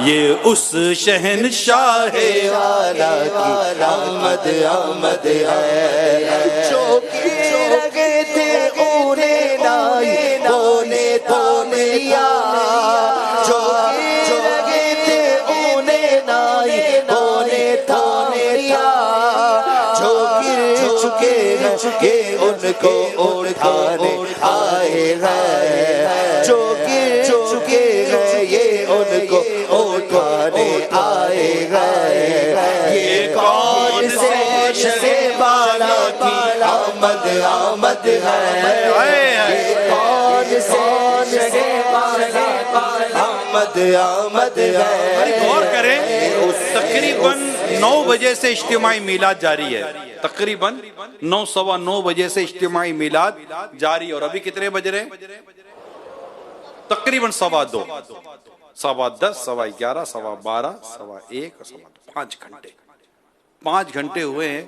یہ اس شہنشاہ والا کی آمد آمد ہے، جو گر گئے تھے انہیں نائی بونے تھام لیا، جو گر گئے تھے انہیں نائی بونے تھام لیا، جو گر چکے ہیں ان کو اٹھانے آئے ہیں، جو گر چکے ہیں یہ ان کو اٹھانے آئے ہیں، یہ کون سے شہ بالا کی آمد آمد ہے، یہ کون سے شہ بالا کی آمد آمد ہے۔ غور کریں، تقریباً 9 بجے سے اجتماعی میلاد جاری ہے، تقریباً 9 سوا 9 بجے سے اجتماعی میلاد جاری، اور ابھی کتنے بج رہے ہیں؟ تقریباً 2:15، 10:15، 11:15، 12:15، 1:15، 5 گھنٹے، 5 گھنٹے ہوئے ہیں۔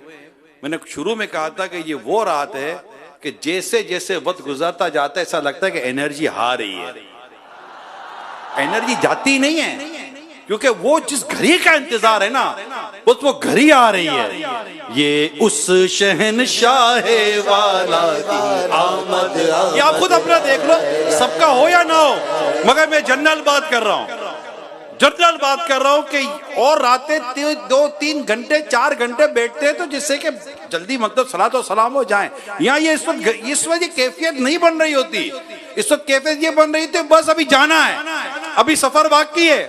میں نے شروع میں کہا تھا کہ یہ وہ رات ہے کہ جیسے جیسے وقت گزرتا جاتا ہے ایسا لگتا ہے کہ انرجی ہار رہی ہے، انرجی جاتی نہیں ہے، کیونکہ وہ جس گھڑی کا انتظار ہے نا بس وہ گھڑی آ رہی ہے۔ یہ اس شہنشاہ والا کی آمد، یہ آپ خود اپنا دیکھ لو، سب کا ہو یا نہ ہو، مگر میں جنرل بات کر رہا ہوں، جنرل بات کر رہا ہوں کہ اور راتیں 2-3 گھنٹے 4 گھنٹے بیٹھتے ہیں تو جس سے کہ جلدی مطلب صلاۃ و سلام ہو جائیں۔ یہاں یہ اس وقت یہ کیفیت نہیں بن رہی ہوتی، اس وقت کیفیت یہ بن رہی تھی بس ابھی جانا ہے، ابھی سفر باقی ہے،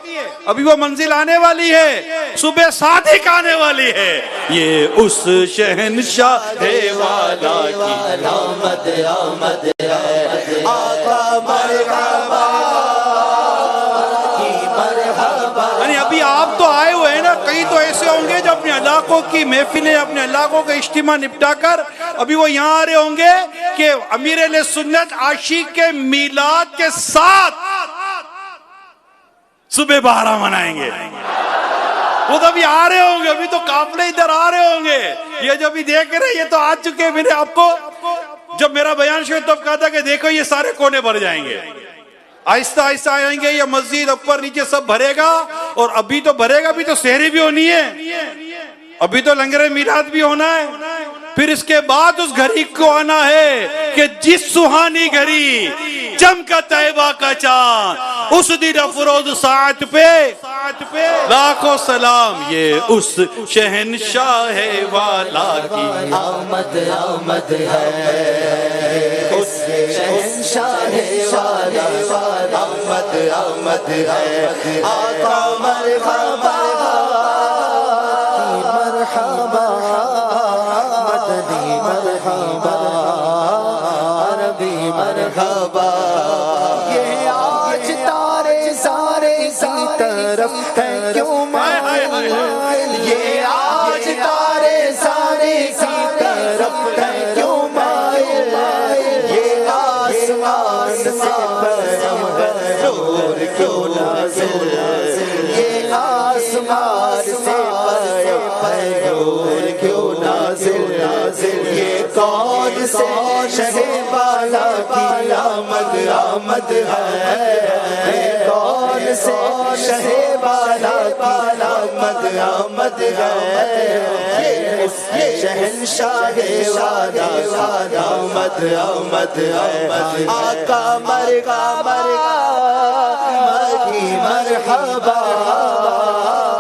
ابھی وہ منزل آنے والی ہے، صبح صادق آنے والی ہے۔ یہ اس شہنشاہ والا کی آمد آمد ہے، آقا مرحبا کی مرحبا۔ یعنی ابھی آپ تو آئے ہوئے ہیں نا، کئی تو ایسے ہوں گے جو اپنے علاقوں کی محفلیں، اپنے علاقوں کا اجتماع نپٹا کر ابھی وہ یہاں آ رہے ہوں گے کہ امیر اہل سنت عاشق کے میلاد کے ساتھ صبح 12 منائیں گے۔ وہ تو ابھی آ رہے ہوں گے، ابھی تو قافلے ادھر آ رہے ہوں گے، یہ جو ابھی دیکھ رہے یہ تو آ چکے۔ میں نے آپ کو جب میرا بیان شروع تب کہا تھا کہ دیکھو یہ سارے کونے بھر جائیں گے، آہستہ آہستہ آئیں گے، یہ مسجد اوپر نیچے سب بھرے گا، اور ابھی تو بھرے گا، ابھی تو سحری بھی ہونی ہے، ابھی تو لنگر میلاد بھی ہونا ہے، پھر اس کے بعد اس گھڑی کو آنا ہے کہ جس سہانی گھڑی چمکا طیبہ کا چاند، اس دن افروز ساعت پہ لاکھوں سلام۔ یہ اس شہنشاہ والا کی آمد آمد ہے، اس شہنشاہ والا آمد آمد ہے، آقا مرحبا کی مرحبا، مدنی مرحبا، عربی مرحبا۔ یہ آج تارے سارے کی طرف ہے کیوں مائل، یہ آج تارے سارے کی طرف ہے کیوں مائل، یہ آسمان سے پیغمبر نور کیوں نازل، یہ آسمان سے پیغمبر نور کیوں نازل، یہ کون سے شہ بالا کی آمد آمد ہے، یہ کون سے شہ بالا کی آمد آمد ہے، یہ اس شہنشاہ والا آمد آمد ہے، آقا مرحبا کی مرحبا،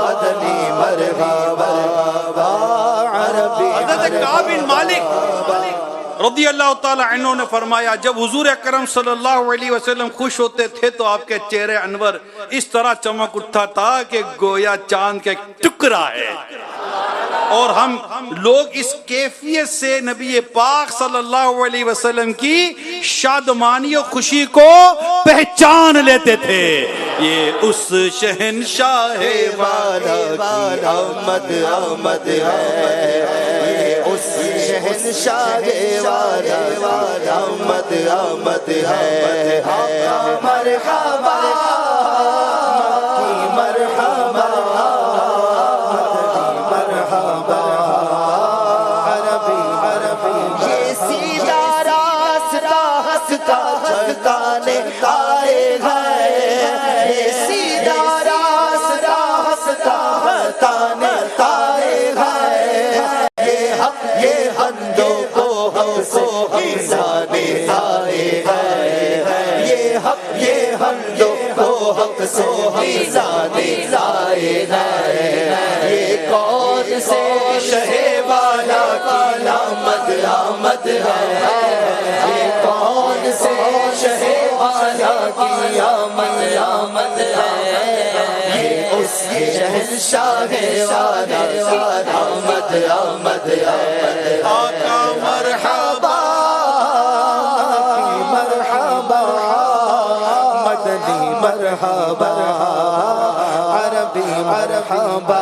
مدنی مرحبا، عربی حضرت کعب بن مالک رضی اللہ تعالی عنہ نے فرمایا جب حضور اکرم صلی اللہ علیہ وسلم خوش ہوتے تھے تو آپ کے چہرے انور اس طرح چمک اٹھتا تھا کہ گویا چاند کا ایک ٹکڑا ہے، اور ہم لوگ اس کیفیت سے نبی پاک صلی اللہ علیہ وسلم کی شادمانی و خوشی کو پہچان لیتے تھے۔ یہ اس شہنشاہ والا کی آمد آمد ہے، یہ اس شہنشاہ والا آمد آمد ہے، آقا مرحبا کی مرحبا، مدنی مرحبا، عربی عربی۔ یہ سیدھا راستہ ہنستا چلتا آئے گا، یہ سیدھا راستہ زادے لائے ہیں، یہ کون سے شہ والا کی آمد آمد ہے، یہ کون سے شہ والا کی آمد آمد ہے، یہ اس شہنشاہ والا آمد آمد ہے۔ آقا مرحبا مرحبا مدنی مرحبا عربی مرحبا،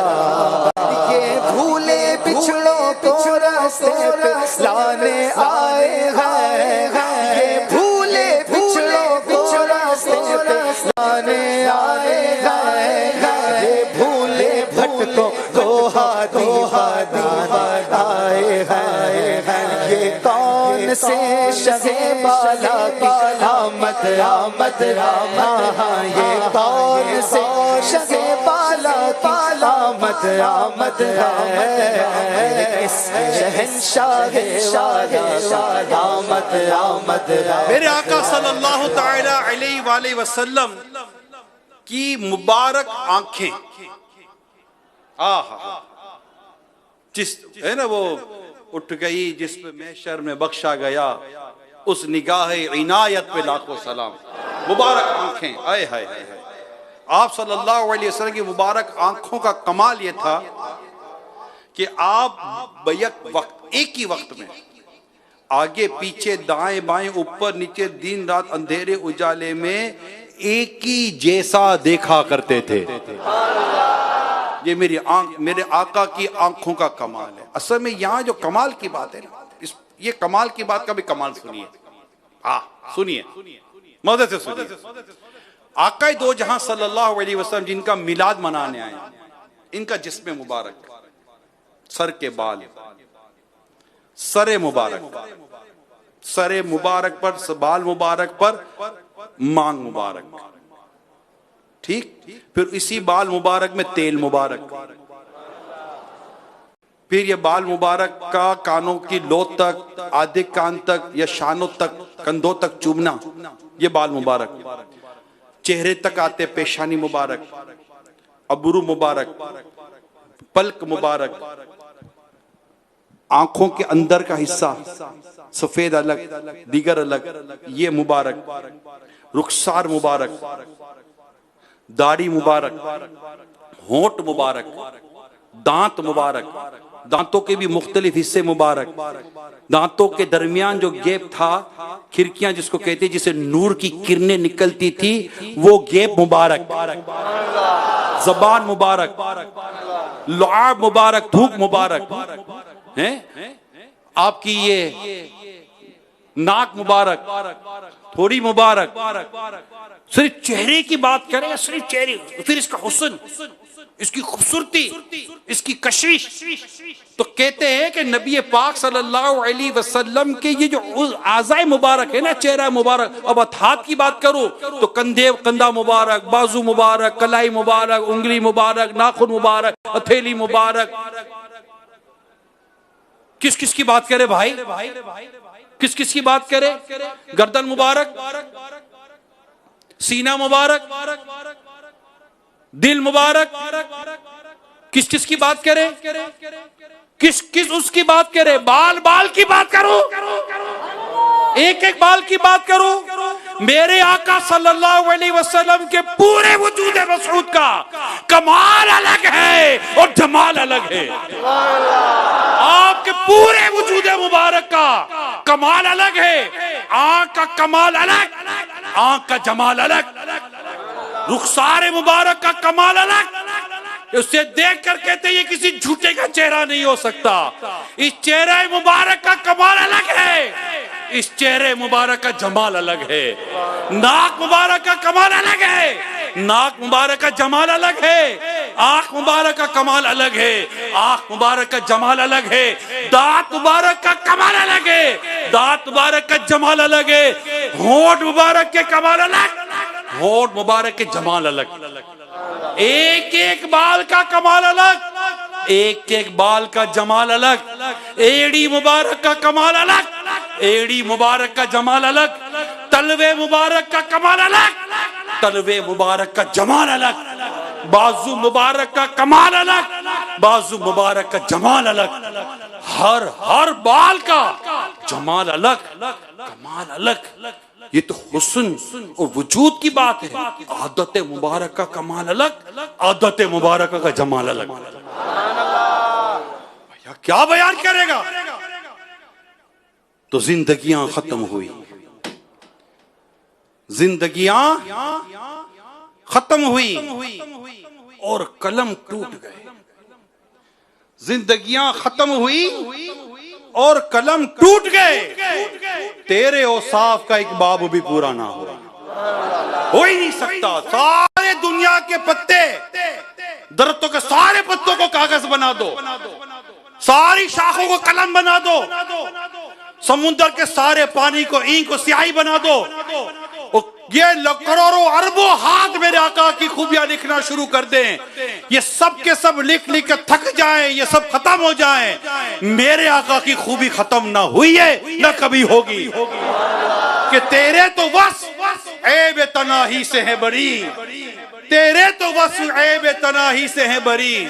یہ بھولے بچھڑوں کو راستے پہ لانے آئے ہیں، یہ بھولے بچھڑوں کو راستے پہ لانے آئے ہیں، یہ بھولے بھٹکوں کو ہادی آئے ہیں، یہ کون سے شہ بالا کی آمد آمد ہے، یہ کون سے شہ بالا کی آمد آمد ہے، اس شہنشاہ والا آمد آمد ہے۔ میرے آقا صلی اللہ تعالی علیہ وآلہ وسلم کی مبارک آنکھیں، آہا جس ہے نا وہ اٹھ گئی جس پہ محشر میں بخشا گیا، اس نگاہ عنایت پہ لاکھوں سلام۔ مبارک آنکھیں، آئے ہائے ہائے، آپ صلی اللہ علیہ وسلم کی مبارک آنکھوں کا کمال یہ تھا کہ آپ بیک وقت، ایک ہی وقت میں آگے پیچھے دائیں بائیں اوپر نیچے دن رات اندھیرے اجالے میں ایک ہی جیسا دیکھا کرتے تھے۔ یہ میرے آقا کی آنکھوں کا کمال ہے۔ اصل میں یہاں جو کمال کی بات ہے نا، یہ کمال کی بات کا بھی کمال سنیے، ہاں سنیے، مزے سے سنیے۔ آقا دو جہاں صلی اللہ علیہ وسلم جن کا میلاد منانے آئے، ان کا جسم مبارک، سر کے بال، سر مبارک، سر مبارک پر، بال مبارک پر مانگ مبارک، ٹھیک، پھر اسی بال مبارک میں تیل مبارک، پھر یہ بال مبارک کا کانوں کی لو تک، آدھے کان تک یا شانوں تک، کندھوں تک چومنا، یہ بال مبارک، چہرے تک آتے پیشانی مبارک، ابرو مبارک، پلک مبارک، آنکھوں کے اندر کا حصہ سفید الگ دیگر الگ، یہ مبارک، رخسار مبارک، داڑھی مبارک، ہونٹ مبارک، دانت مبارک، دانتوں کے بھی مختلف حصے مبارک، دانتوں کے درمیان جو گیپ تھا، کھڑکیاں جس کو کہتے ہیں، جسے نور کی کرنیں نکلتی تھی، وہ گیپ مبارک، زبان مبارک، لعاب مبارک، تھوک مبارک، آپ کی یہ ناک مبارک، تھوڑی مبارک۔ صرف چہرے کی بات کریں، صرف چہرے، پھر اس کا حسن، اس کی خوبصورتی، اس کی کشش، تو کہتے ہیں کہ نبی پاک صلی اللہ علیہ وسلم کے یہ جو اعضاء مبارک ہے نا، چہرہ مبارک، اب ہاتھ کی بات کرو تو کندھا مبارک، بازو مبارک، کلائی مبارک، انگلی مبارک، ناخن مبارک، ہتھیلی مبارک۔ کس کس کی بات کرے بھائی؟ کس کس کی بات کرے؟ گردن مبارک، سینہ مبارک، دل مبارک، کس کس کی بات کرے؟ کس کس اس کی بات کرے؟ بال کی بات کرو، ایک ایک بال کی بات کرو۔ میرے آقا صلی اللہ علیہ وسلم کے پورے وجود مسعود کا کمال الگ ہے اور جمال الگ ہے۔ آپ کے پورے وجود مبارک کا کمال الگ ہے، آنکھ کا کمال الگ، آنکھ کا جمال الگ، رخسار مبارک کا کمال الگ۔ اسے دیکھ کر کہتے ہیں یہ کسی جھوٹے کا چہرہ نہیں ہو سکتا، اس چہرہ مبارک کا کمال الگ ہے، اس چہرے مبارک کا جمال الگ ہے۔ ناک مبارک کا کمال الگ ہے، ناک مبارک کا جمال الگ ہے، آنکھ مبارک کا کمال الگ ہے، آنکھ مبارک کا جمال الگ ہے، دانت مبارک کا کمال الگ ہے، دانت مبارک کا جمال الگ ہے، ہونٹ مبارک کے کمال الگ، ہونٹ مبارک کے جمال الگ، ایک ایک بال کا کمال الگ، ایک ایک بال کا جمال الگ، ایڑی مبارک کا کمال الگ، ایڑی مبارک کا جمال الگ، تلوے مبارک کا کمال الگ، تلوے مبارک کا جمال الگ، بازو مبارک کا کمال الگ، بازو مبارک کا جمال الگ، ہر بال کا جمال الگ، کمال الگ. یہ تو حسن اور وجود کی بات ہے. عادت مبارک کا کمال الگ، عادت مبارکہ کا جمال الگ. کیا بیان کرے گا؟ تو زندگیاں ختم ہوئی، زندگیاں ختم ہوئی اور قلم ٹوٹ گئے. زندگیاں ختم ہوئی اور قلم ٹوٹ گئے. تیرے اوصاف کا ایک باب بھی پورا نہ ہو ہی نہیں سکتا. سارے دنیا کے پتے، درختوں کے سارے پتوں کو کاغذ بنا دو، ساری شاخوں کو قلم بنا دو، سمندر کے سارے پانی کو اینک کو سیاہی بنا دو، یہ کروڑوں اربوں ہاتھ میرے آقا کی خوبیاں لکھنا شروع کر دیں، یہ سب کے سب لکھ لکھ کے تھک جائیں، یہ سب ختم ہو جائیں، میرے آقا کی خوبی ختم نہ ہوئی ہے نہ کبھی ہوگی. کہ تیرے تو بس عیب تناہی سے ہے بری، تیرے تو بس عیب تناہی سے ہے بری.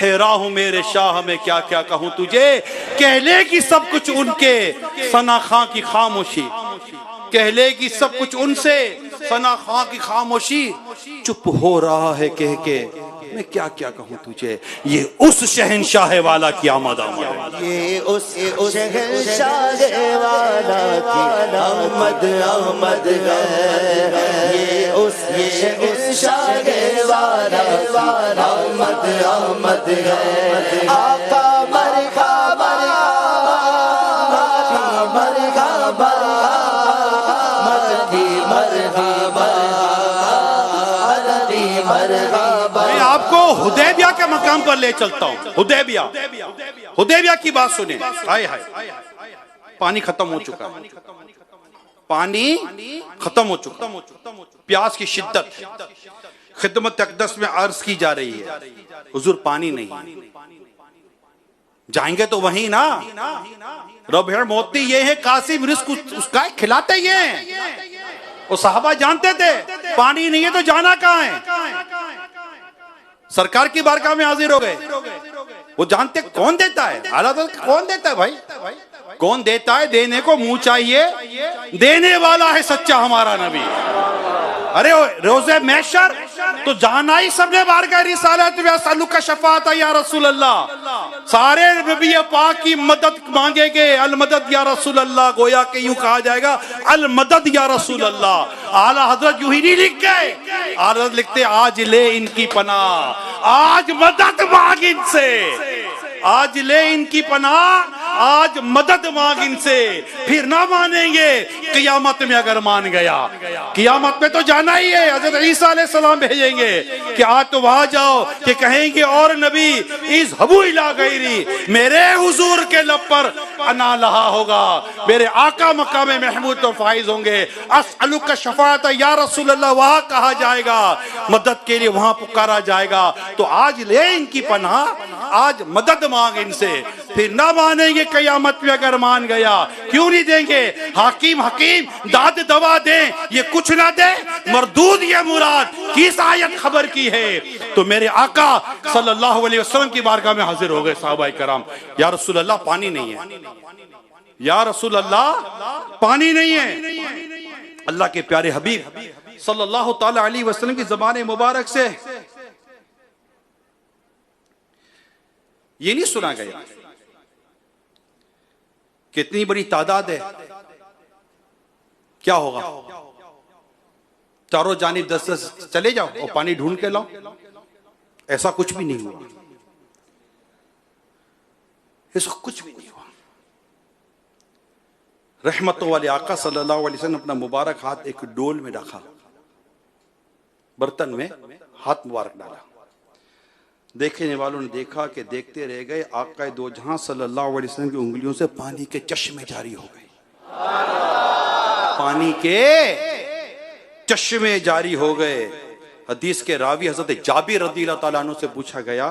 حیران ہوں میرے شاہ میں کیا کیا کہوں تجھے، کہہ لے گی سب کچھ ان کے ثنا خاں کی خاموشی، کہہ لے گی سب کچھ ان سے ثنا خاں کی خاموشی. چپ ہو رہا ہے کہہ کے میں کیا کیا کہوں تجھے، یہ اس شہنشاہ والا کی آمد ہے، یہ اس شہنشاہ والا کی آمد ہے، یہ اس شہنشاہ والا کی آمد ہے. آقا مرحبا، مرحبا، میں آپ کو حدیبیہ کے مقام پر لے چلتا ہوں. حدیبیہ کی بات سنیں. ہائے ہائے، پانی ختم ہو چکا، پانی ختم ہو چکا، پیاس کی شدت. خدمت اقدس میں عرض کی جا رہی ہے حضور پانی نہیں. جائیں گے تو وہیں نا، ربع موتی یہ ہے، قاسم رزق اس کا کھلاتے یہ ہیں. وہ صحابہ جانتے تھے پانی نہیں ہے تو جانا کہاں ہے. سرکار کی بارگاہ میں حاضر ہو گئے. وہ جانتے کون دیتا ہے، اعلیٰ حضرت کون دیتا ہے بھائی، کون دیتا ہے، دینے کو منہ چاہیے، دینے والا ہے سچا ہمارا نبی. ارے روز محشر تو جانا ہی سب نے بارگاہ رسالت میں، اسألک شفاعت یا رسول اللہ. سارے نبی پاک کی مدد مانگے گے، المدد یا رسول اللہ. گویا کہ یوں کہا جائے گا المدد یا رسول اللہ. اعلیٰ حضرت یوں ہی نہیں لکھ گئے، اعلیٰ حضرت لکھتے آج لے ان کی پناہ، آج مدد مانگ ان سے، آج لے ان کی پناہ، آج مدد مانگ ان سے. پھر نہ مانیں گے قیامت میں اگر مان گیا، قیامت میں تو جانا ہی ہے. حضرت عیسیٰ علیہ السلام بھیجیں گے کہ آج تو وہاں جاؤ، کہ کہیں گے اور نبی اذهبوا الی غیری، میرے حضور کے لب پر انا لہا ہوگا، میرے آقا مقام محمود تو فائز ہوں گے. اسألک شفاعت یا رسول اللہ وہاں کہا جائے گا، مدد کے لیے وہاں پکارا جائے گا. تو آج لے ان کی پناہ، آج مدد مانگ ان سے. پھر نہ مانیں گے قیامت میں اگر مان گیا. کیوں نہیں دیں گے؟ حکیم داد دوا دیں، یہ کچھ نہ دے، مردود یہ مراد، کس آیت خبر کی ہے. تو میرے آقا صلی اللہ علیہ وسلم کی بارگاہ میں حاضر ہو گئے صحابہ کرام. یا رسول اللہ پانی نہیں ہے، یا رسول اللہ پانی نہیں ہے. اللہ کے پیارے حبیب صلی اللہ تعالی علیہ وسلم کی زبان مبارک سے یہ نہیں سنا گیا کتنی بڑی تعداد ہے، کیا ہوگا، چاروں جانب 10 چلے جاؤ اور پانی ڈھونڈ کے لاؤ. ایسا کچھ بھی نہیں ہوا، ایسا کچھ بھی نہیں ہوا. رحمتوں والے آقا صلی اللہ علیہ وسلم اپنا مبارک ہاتھ ایک ڈول میں رکھا، برتن میں ہاتھ مبارک ڈالا. دیکھنے والوں نے دیکھا کہ دیکھتے رہ گئے، آقا دو جہاں صلی اللہ علیہ وسلم کی انگلیوں سے پانی کے چشمے جاری ہو گئے. پانی کے چشمے جاری ہو گئے. حدیث کے راوی حضرت جابر رضی اللہ تعالیٰ عنہ سے پوچھا گیا،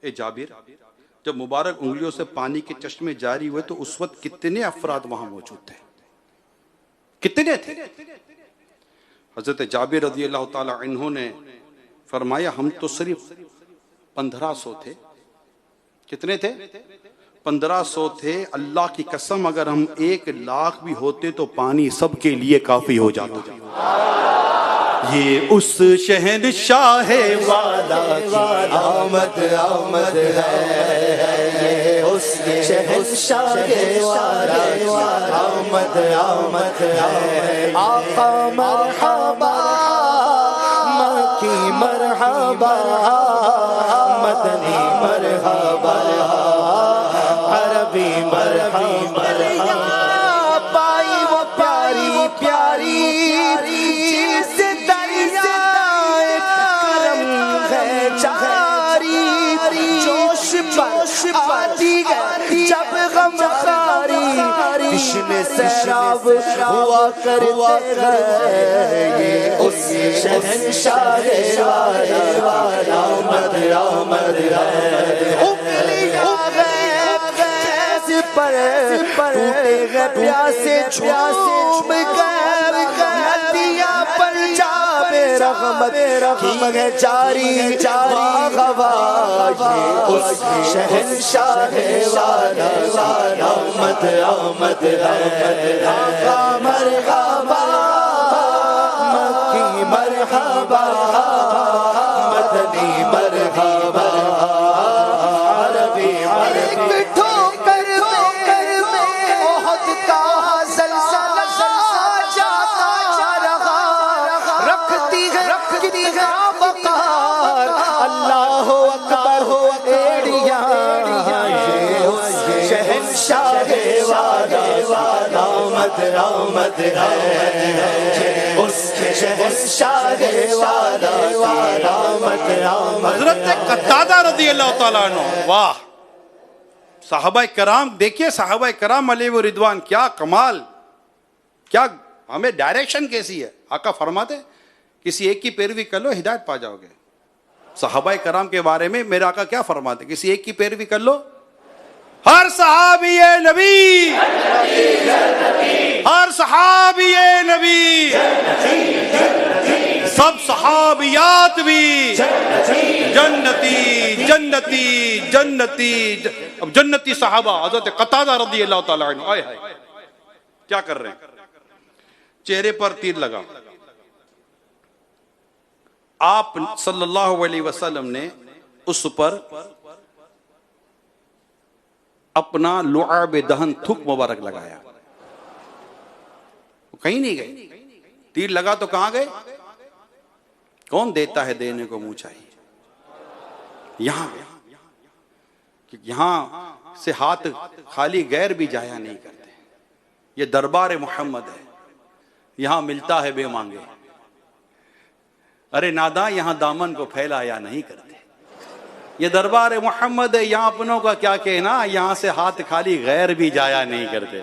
اے جابر، جب مبارک انگلیوں سے پانی کے چشمے جاری ہوئے تو اس وقت کتنے افراد وہاں موجود تھے، کتنے تھے؟ حضرت جابر رضی اللہ تعالیٰ عنہ نے فرمایا ہم تو صرف 1500 تھے. کتنے تھے؟ 1500 تھے. اللہ کی قسم اگر ہم 1,00,000 بھی ہوتے تو پانی سب کے لیے کافی ہو جاتا. یہ اس شہنشاہ والا کی آمد آمد ہے، یہ اس شہنشاہ والا کی آمد آمد ہے. آقا مرحبا، مکی مرحبا، مدنی مرحبا، عربی مرحبا. پائی وہ پیاری پیاری چیز دریائے کرم ہے جاری، جوش آتی ہے جب غم خاری، تشنے سیراب ہوا کرتے ہیں. یہ اس شہنشاہ والا آمد آمد ہے. پر ٹوٹے گئے پیاسے چھوم گئے، ندیاں پر جا بے رحمت کی ہے جاری. یہ اس شہنشاہ والا آمد آمد ہے. آقا مرحبا، مکی مرحبا، مدنی مرحبا، عربی مرحبا. اللہ اکبر ایڑیاں، شہنشاہ والا آمد آمد ہے. اس شہنشاہ والا آمد آمد. حضرت قتادہ رضی اللہ تعالیٰ عنہ، واہ صحابہ کرام دیکھیے، صحابہ کرام علیہ رضوان، کیا کمال، کیا ہمیں ڈائریکشن کیسی ہے. آقا فرماتے کسی ایک کی پیروی کر لو ہدایت پا جاؤ گے. صحابہ کرام کے بارے میں میرے آقا کیا فرماتے؟ کسی ایک کی پیروی کر لو. ہر صحابی نبی، ہر صحابی نبی، سب صحابیات بھی جنتی جنتی جنتی. اب جنتی صحابہ حضرت قتادہ رضی اللہ تعالیٰ عنہ، آئے ہائے کیا کر رہے ہیں؟ چہرے پر تیر لگا. آپ صلی اللہ علیہ وسلم نے اس پر اپنا لعاب دہن تھوک مبارک لگایا. کہیں نہیں گئے. تیر لگا تو کہاں گئے؟ کون دیتا ہے دینے کو منہ چاہیے. یہاں یہاں سے ہاتھ خالی غیر بھی جایا نہیں کرتے. یہ دربار محمد ہے، یہاں ملتا ہے بے مانگے. ارے ناداں یہاں دامن کو پھیلایا نہیں کرتے. یہ دربار محمد ہے، یہاں اپنوں کا کیا کہنا، یہاں سے ہاتھ خالی غیر بھی جایا نہیں کرتے.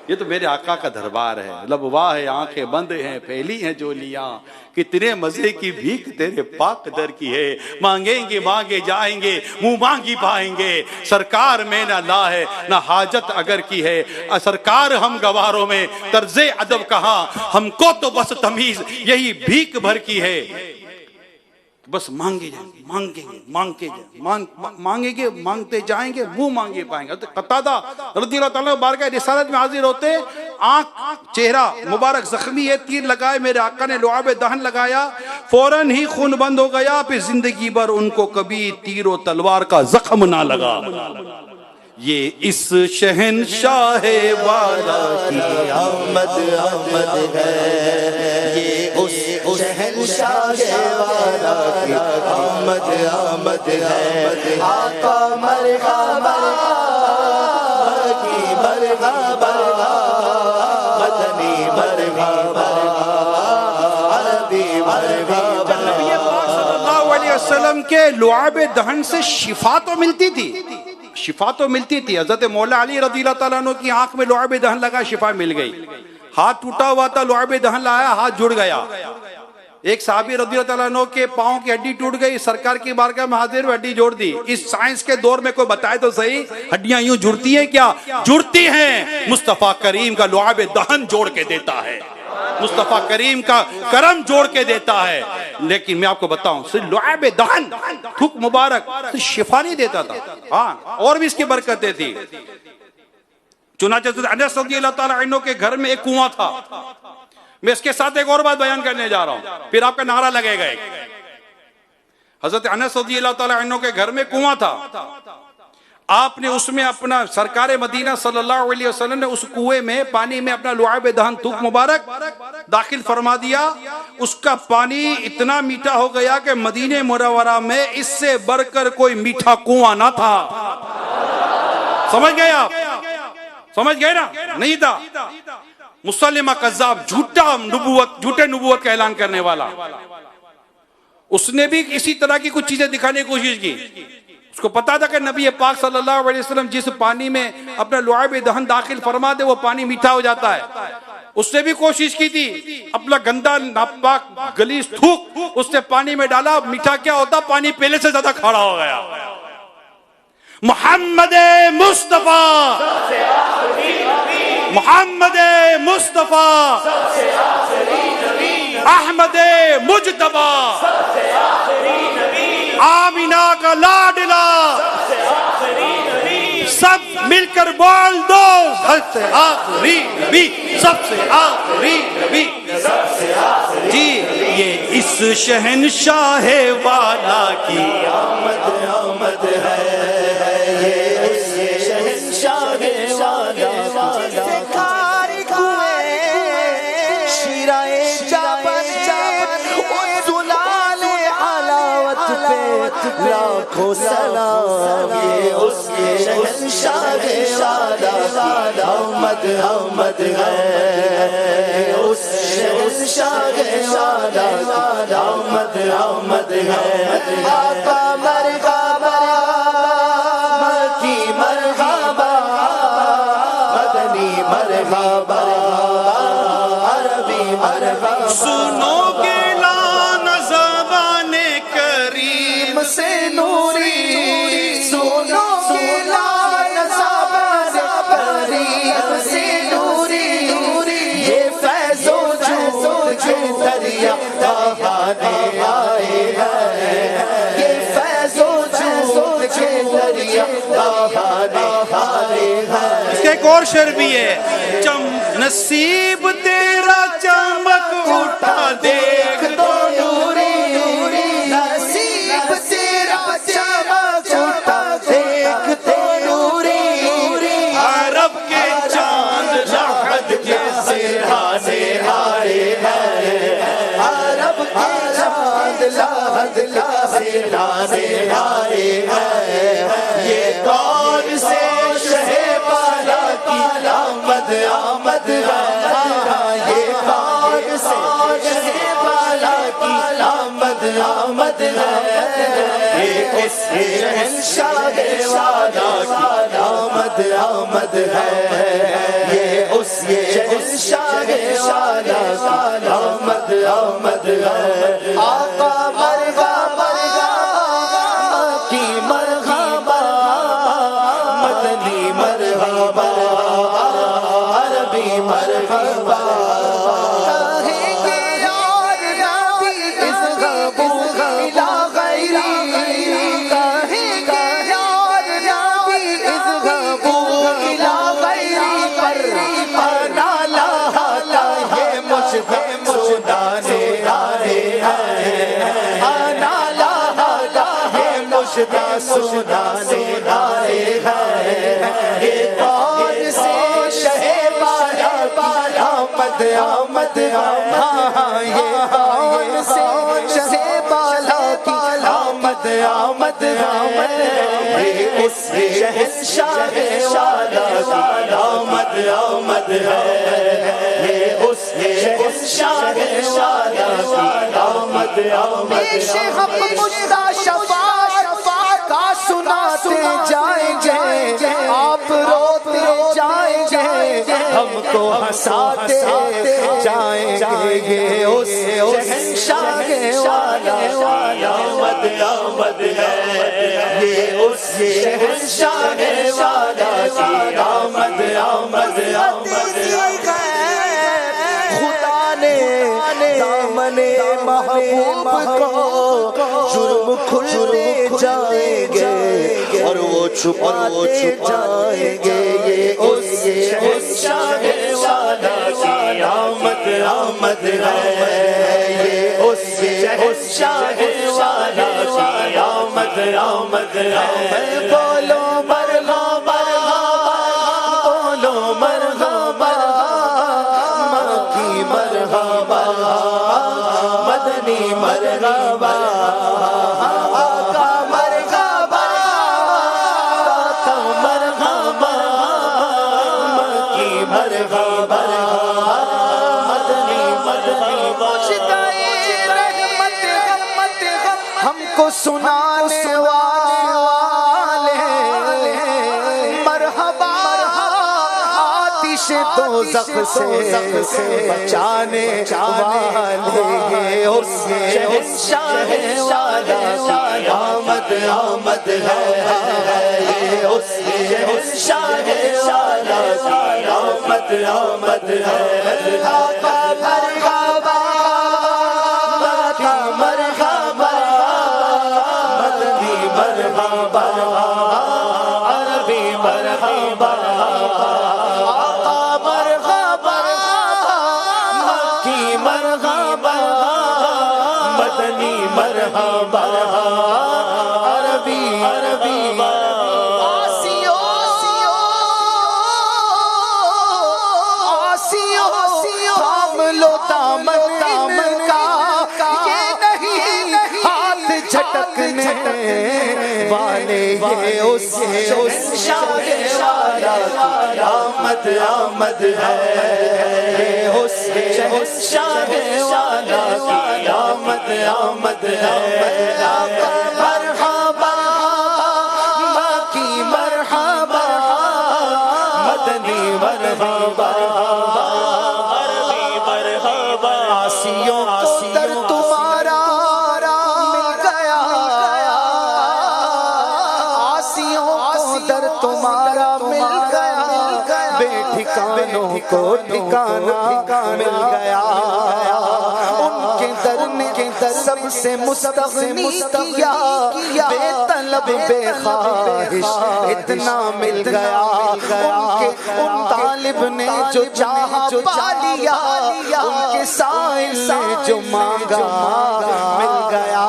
یہ تو میرے آقا کا دربار ہے. لب واہ ہے، آنکھیں بند ہیں، پھیلی ہیں جولیاں، کتنے مزے کی بھیک تیرے پاک در کی ہے. مانگیں گے مانگے جائیں گے، منہ مانگی پائیں گے. سرکار میں نہ لا ہے نہ حاجت اگر کی ہے. سرکار ہم گواروں میں طرز ادب کہاں، ہم کو تو بس تمیز یہی بھیک بھر کی ہے. بس مانگے جائیں گے، مانگیں گے، مانگتے جائیں، مانگیں گے، مانگتے جائیں گے، منہ مانگے پائیں گے. قتادہ رضی اللہ تعالیٰ بارگاہ رسالت میں حاضر ہوتے، آنکھ چہرہ مبارک زخمی ہے، تیر لگائے، میرے آقا نے لعاب دہن لگایا، فوراً ہی خون بند ہو گیا. پھر زندگی بھر ان کو کبھی تیر و تلوار کا زخم نہ لگا. یہ اس شہنشاہ والا کی آمد آمد ہے. یہ اس شہنشاہ والا کی آمد آمد ہے. آقا مرحبا، کی مرحبا، مدنی مرحبا، عربی مرحبا. نبی پاک صلی اللہ علیہ وسلم کے لعاب دہن سے شفا تو ملتی تھی، شفا تو ملتی تھی. حضرت مولا علی رضی اللہ تعالیٰ عنہ کی آنکھ میں لعاب دہن لگا، شفا مل گئی. ہاتھ ٹوٹا ہوا تھا، لعاب دہن لایا، ہاتھ جڑ گیا. ایک صحابی رضی اللہ تعالیٰ عنہ کے پاؤں کی ہڈی ٹوٹ گئی، سرکار کی بارگاہ میں حاضر ہوئے، ہڈی جوڑ دی. اس سائنس کے دور میں کوئی بتائے تو صحیح، ہڈیاں یوں جڑتی ہیں کیا؟ جڑتی ہیں. مصطفیٰ کریم کا لعاب دہن جوڑ کے دیتا ہے. مصطفیٰ کریم کا کرم جوڑ کے دیتا ہے. لیکن میں آپ کو بتاؤں صرف لعاب دہن تھوک مبارک شفا نہیں دیتا تھا. ہاں اور بھی اس کی برکتیں تھی. چنانچہ انس رضی اللہ تعالیٰ عنہ کے گھر میں ایک کنواں تھا. میں اس کے ساتھ ایک اور بات بیان کرنے جا رہا ہوں, پھر آپ کا نعرہ لگے گا. حضرت انس رضی اللہ تعالیٰ عنہ کے گھر میں کنواں تھا. آپ نے اس میں اپنا سرکار مدینہ صلی اللہ علیہ وسلم نے اس کنویں میں پانی میں اپنا لعاب دہن تھوک مبارک داخل فرما دیا. اس کا پانی اتنا میٹھا ہو گیا کہ مدینہ منورہ میں اس سے بڑھ کر کوئی میٹھا کنواں نہ تھا. سمجھ گئے آپ؟ سمجھ گئے نا؟ نہیں تھا. مسلمہ کذاب جھوٹے نبوت کا اعلان کرنے والا, اس نے بھی اسی طرح کی کچھ چیزیں دکھانے کی کوشش کی. اس کو پتا تھا کہ نبی پاک صلی اللہ علیہ وسلم جس پانی میں اپنا لعاب دہن داخل فرما دے وہ پانی میٹھا ہو جاتا ہے. اس نے بھی کوشش کی تھی, اپنا گندا ناپاک گلیز تھوک اس نے پانی میں ڈالا. میٹھا کیا ہوتا, پانی پہلے سے زیادہ کھڑا ہو گیا. محمد مصطفیٰ, محمد مصطفیٰ, احمد مجتبی, آمینہ کا لاڈلا, سب مل کر بول دو سب سے آخری نبی, سب سے آخری نبی. جی یہ اس شہنشاہ والا کی آمد آمد ہے, یہ اس شہنشاہ والا کاری کوئے شیرائے جابن اس زلال حلاوت پہ لاکھوں سلام. یہ اس شہنشاہ والا آمد آمد ہے, اس شہنشاہ والا آمد آمد ہے. آقا مرحبا مکی مرحبا, مدنی مرحبا, عربی مرحبا. سنو گے لان زبان کریم سے نوری, سنو گے لان زبان کریم سے نوری. یہ فیض و جود کے دریا بہانے آئے ہیں, یہ فیض و جود کے دریا بہانے آئے ہیں. اس کا ایک اور شعر بھی ہے, نصیب تیرا چمک اٹھا دیکھ تو نوری, نصیب تیرا چمک اٹھا دیکھ تو نوری. عرب کے چاند لحد کے سرانے آئے ہیں, عرب کے چاند لحد کے سرانے آئے ہیں. یہ کون سے شہ بالا کی آمد آمد ہے, یہ کون سے شہ بالا کی آمد آمد ہے. یہ اس شہنشاہ والا کی آمد آمد ہے, یہ اس شہنشاہ والا کی آمد آمد ہے. آقا مرحبا کی مرحبا, مدنی مرحبا, عربی مرحبا. سنانے آئے ہیں, یہ کون سے شہ بالا کی آمد آمد ہے, یہ کون سے شہ بالا کی آمد آمد ہے. یہ اس شہنشاہ والا کی آمد آمد ہے, یہ اس شہنشاہ والا کی آمد آمد ہے. سناتے جائیں گے آپ روتے جائیں گے, ہم کو ہنساتے جائیں گے. اس شہنشاہ والا آمد آمد ہے, یہ اس شہنشاہ والا کی آمد آمد آمد. خدا نے محبوب کو جرم کھلتے جائیں گے اور وہ چھپاتے جائیں گے. یہ اس شہنشاہ والا کی آمد ہے. یہ اس شہنشاہ والا کی آمد ہے. بولو مرحبا بولو مرحبا مکی مرحبا مدنی مرحبا آقا مرحبا داتا مرحبا مکی مرحبا مدنی مرحبا. شدائے رحمت ہم کو سنانے والے مرحبا آتش دوزخ سے بچانے والے. اس شہنشاہ والا کی آمد ہے. اس شہنشاہ والا کی آمد ہے. آقا مرحبا آقا مرحبا مدنی مرحبا عربی مرحبا آقا مرحبا مکی مرحبا مدنی مرحبا عربی آسیو تھام لو دامن کا یہ نہیں ہاتھ جھٹکنے والے. یہ اس شہنشاہ والا کی آمد ہے. اس شہنشاہ والا کی آمد ہے. آقا مرحبا مکی مرحبا مدنی مرحبا عربی مرحبا. آسیوں کو در تمہارا مل گیا. آسیوں کو در تمہارا مل گیا. بے ٹھکانوں کو ٹھکانہ مل گیا. ان کے در نے سب سے مستغنی کیا. بے طلب بے خواہش اتنا مل گیا. ان طالب نے جو چاہا پا لیا. ان کے سائل نے جو مانگا مل گیا.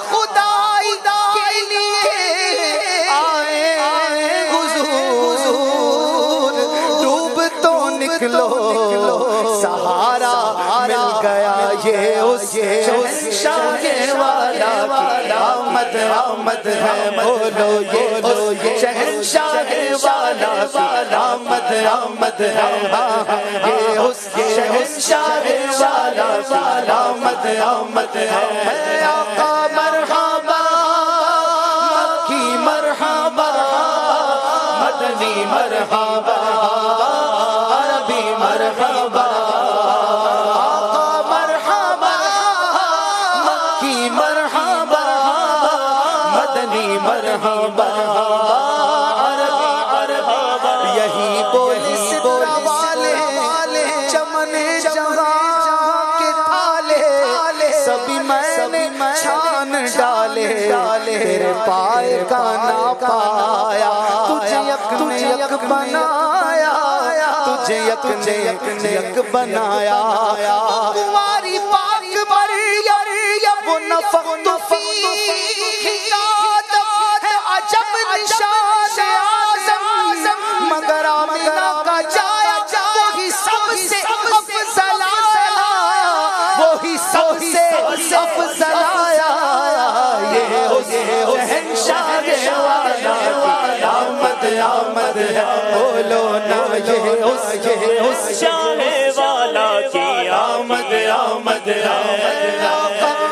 خدائی کے لیے آئے حضور ڈوب تو نکلو سہارا مل گیا. یہ اس شہنشاہ والا کی آمد ہے. بولو یہ شہنشاہ والا کی آمد ہے. یہ اس شہنشاہ والا کی آمد ہے. آقا مرحبا مکی مرحبا مدنی مرحبا عربی مرحبا آقا مرحبا مکی مرحبا مدنی مرحبا عربی. یہی بولی سدرا والے چمن جہاں کے تھالے سبھی میں نے چھان ڈالے. تیرے پائے کا نہ پایا تجھے یک بنایا. تجھے یک بنایا. تمہاری پاک مریم وہ نفخت فیہ ہے عجب نشان اعظم. مگر آمینہ کا جایا وہی سب سے افضل آیا. وہی سب سے افضل آیا. یہ شہنشاہ والا آمد ہے. بولو نا یہ اس شہنشاہ والا کی آمد ہے.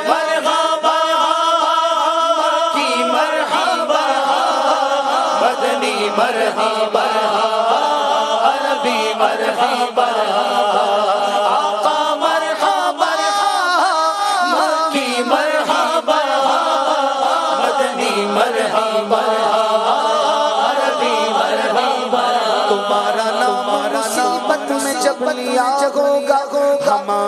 مرحبا کی مرحبا مدنی مرحبا عربی مرحبا آقا مرحبا مکی مرحبا مدنی مرحبا عربی مرحبا. تمہارا نام مصیبت میں جب لیا ہوگا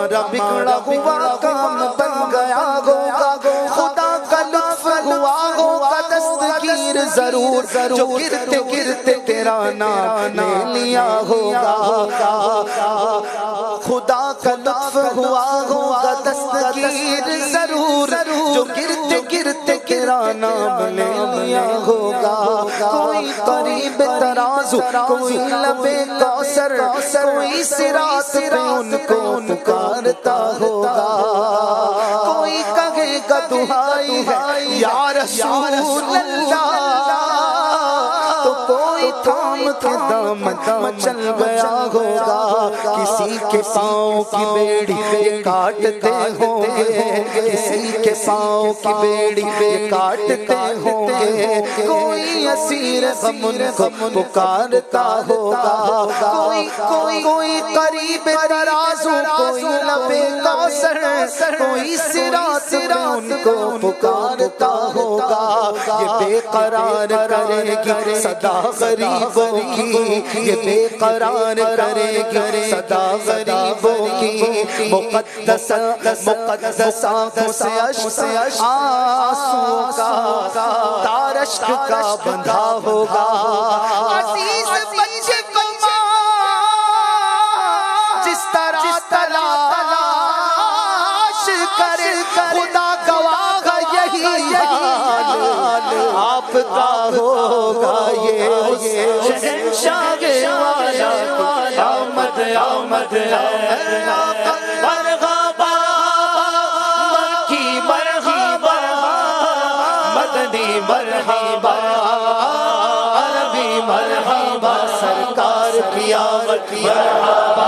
ہمارا بگڑا ہوا کام بن گیا ہوگا خدا کا لطف ہوا ہوگا دستگیر ضرور جو گرتے گرتے تیرا نام لے لیا ہوگا خدا کا لطف ہوا ہوگا دستگیر ضرور جو گرتے گرتے تیرا نام لے لیا ہوگا کوئی قریب ترازو کوئی لبے کوثر کوئی صراط پہ ان کو پکارتا ہوگا کوئی کہے گا دہائی ہے یا رسول اللہ تو کوئی تھام کے دامن چل گیا ہوگا کسی کے پاؤں کی بیڑی یہ کاٹتے ہوں گے کسی کے پاؤں کی بیڑی یہ کاٹتے ہوں گے کوئی اسیر غم ان کو پکارتا ہوگا کوئی قریب ترازو کوئی لبے کوثر کوئی صراط پہ ان کو پکارتا ہوگا یہ بے قرار کرے گی صدا غریبوں کی یہ بے قرار کرے گی صدا غریبوں کی مقدس آنکھوں سے اشک آنسوں کا تارشک کا بندھا ہوگا عزیز بچے کو جس طرح تلاش کر خدا گواہ یہی حال آپ کا ہوگا یہ شہنشاہ والا آمد آمد ہے مرحبا مکی مرحبا مدنی مرحبا عربی مرحبا سرکار کی آمد مرحبا